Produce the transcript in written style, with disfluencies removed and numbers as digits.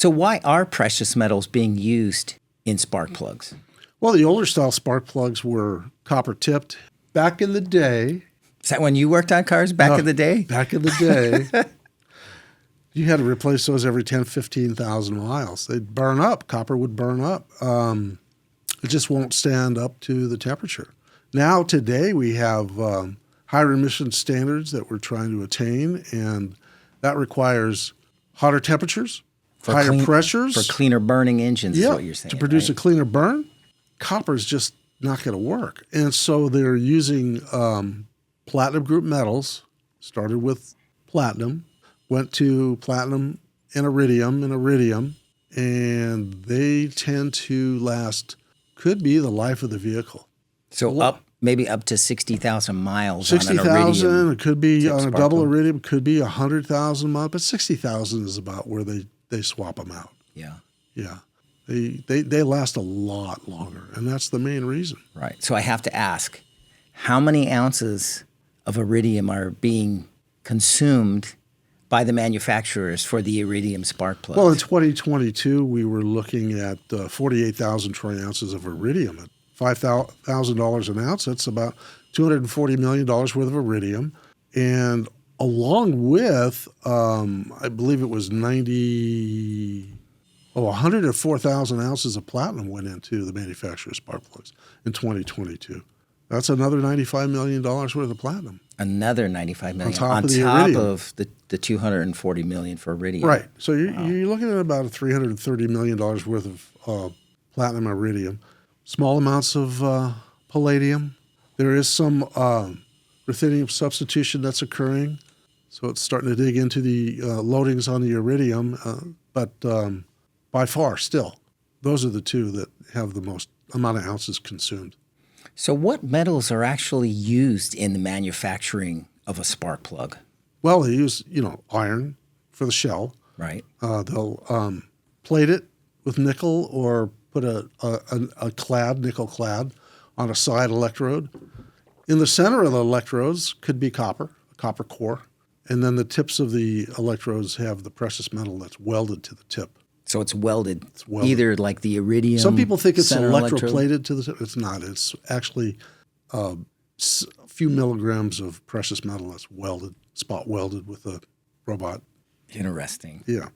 So why are precious metals being used in spark plugs? Well, the older style spark plugs were copper tipped. Back in the day. Is that when you worked on cars back in the day? Back in the day. You had to replace those every 10, 15,000 miles. They'd burn up. Copper would burn up. It just won't stand up to the temperature. Now, today, we have higher emission standards that we're trying to attain, and that requires hotter temperatures, higher pressures. For cleaner burning engines is what you're saying. To produce right? a cleaner burn, copper is just not going to work. And so they're using platinum group metals, started with platinum, went to platinum and iridium, and they tend to last, could be the life of the vehicle. So maybe up to 60,000 miles 60,000, it could be on a double plug. iridium, it could be 100,000 miles, but 60,000 is about where they swap them out. Yeah. Yeah. They last a lot longer, and that's the main reason. Right. So I have to ask, how many ounces of iridium are being consumed by the manufacturers for the iridium spark plugs? Well, in 2022, we were looking at 48,000 troy ounces of iridium at $5,000 an ounce. That's about $240 million worth of iridium. And along with, I believe it was 104,000 ounces of platinum went into the manufacturer's spark plugs in 2022. That's another $95 million worth of platinum. Another $95 million on top of the $240 million for iridium. Right. So you're looking at about $330 million worth of platinum iridium. Small amounts of palladium. There is some ruthenium substitution that's occurring. So it's starting to dig into the loadings on the iridium. But by far, still, those are the two that have the most amount of ounces consumed. So what metals are actually used in the manufacturing of a spark plug? Well, they use, iron for the shell. Right. They'll plate it with nickel or put a nickel clad on a side electrode. In the center of the electrodes could be copper, a copper core. And then the tips of the electrodes have the precious metal that's welded to the tip. So it's welded, either like the iridium. Some people think it's electroplated electrode. to the tip. It's not. It's actually a few milligrams of precious metal that's welded, spot welded with a robot. Interesting. Yeah.